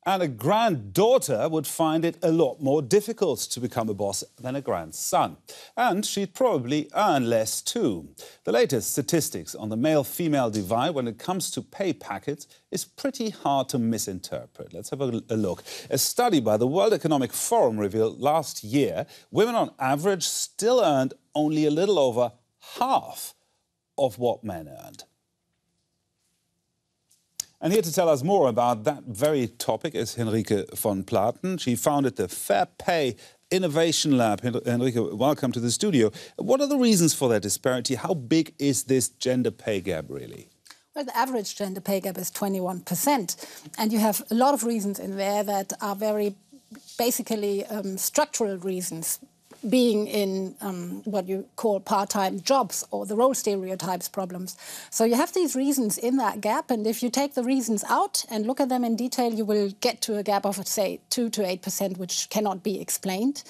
And a granddaughter would find it a lot more difficult to become a boss than a grandson. And she'd probably earn less too. The latest statistics on the male-female divide when it comes to pay packets is pretty hard to misinterpret. Let's have a look. A study by the World Economic Forum revealed last year women on average still earned only a little over half of what men earned. And here to tell us more about that very topic is Henrike von Platen. She founded the Fair Pay Innovation Lab. Henrike, welcome to the studio. What are the reasons for that disparity? How big is this gender pay gap really? Well, the average gender pay gap is 21%. And you have a lot of reasons in there that are very basically structural reasons, being in what you call part-time jobs or the role stereotypes problems. So you have these reasons in that gap, and if you take the reasons out and look at them in detail, you will get to a gap of, say, 2 to 8%, which cannot be explained.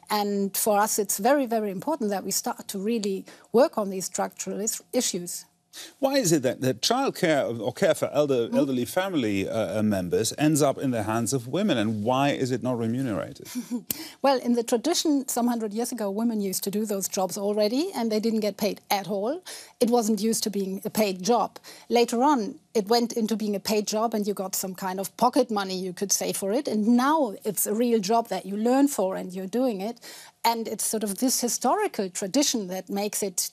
And for us, it's very, very important that we start to really work on these structural issues. Why is it that childcare or care for elderly family members ends up in the hands of women, and why is it not remunerated? Well, in the tradition, some 100 years ago, women used to do those jobs already, and they didn't get paid at all. It wasn't used to being a paid job. Later on, it went into being a paid job, and you got some kind of pocket money, you could say, for it. And now it's a real job that you learn for, and you're doing it. And it's sort of this historical tradition that makes it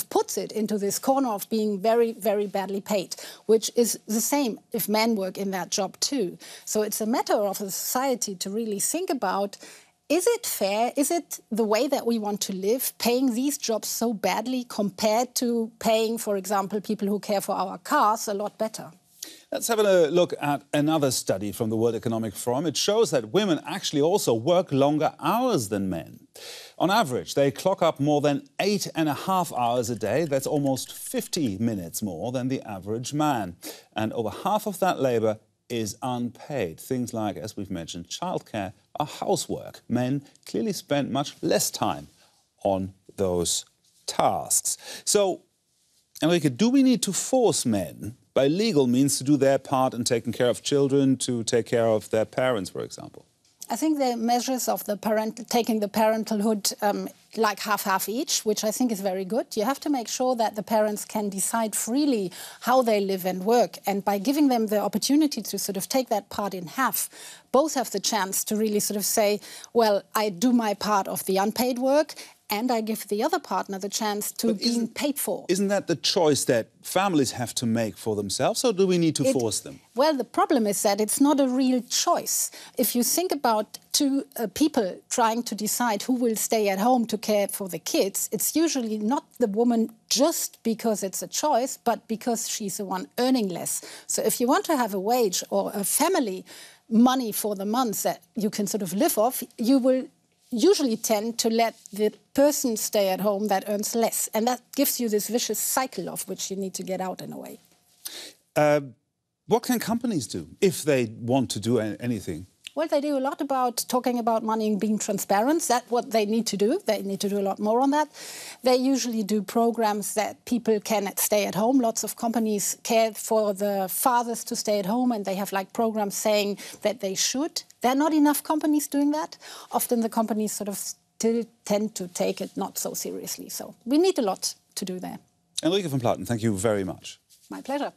puts it into this corner of being very, very badly paid, which is the same if men work in that job too. So it's a matter of a society to really think about, is it fair, is it the way that we want to live, paying these jobs so badly compared to paying, for example, people who care for our cars a lot better? Let's have a look at another study from the World Economic Forum. It shows that women actually also work longer hours than men. On average, they clock up more than 8.5 hours a day. That's almost 50 minutes more than the average man. And over half of that labour is unpaid. Things like, as we've mentioned, childcare or housework. Men clearly spend much less time on those tasks. So, Henrike, do we need to force men by legal means to do their part in taking care of children, to take care of their parents, for example? I think the measures of taking the parentalhood like half-half each, which I think is very good. You have to make sure that the parents can decide freely how they live and work. And by giving them the opportunity to sort of take that part in half, both have the chance to really sort of say, well, I do my part of the unpaid work, and I give the other partner the chance to be paid for. Isn't that the choice that families have to make for themselves, or do we need to force them? Well, the problem is that it's not a real choice. If you think about two people trying to decide who will stay at home to care for the kids, it's usually not the woman just because it's a choice, but because she's the one earning less. So if you want to have a wage or a family money for the months that you can sort of live off, you will usually tend to let the person stay at home that earns less. And that gives you this vicious cycle of which you need to get out in a way. What can companies do if they want to do anything? Well, they do a lot about talking about money and being transparent. That's what they need to do. They need to do a lot more on that. They usually do programs that people can stay at home. Lots of companies care for the fathers to stay at home, and they have like programs saying that they should. There are not enough companies doing that. Often the companies sort of still tend to take it not so seriously. So we need a lot to do there. Henrike von Platen, thank you very much. My pleasure.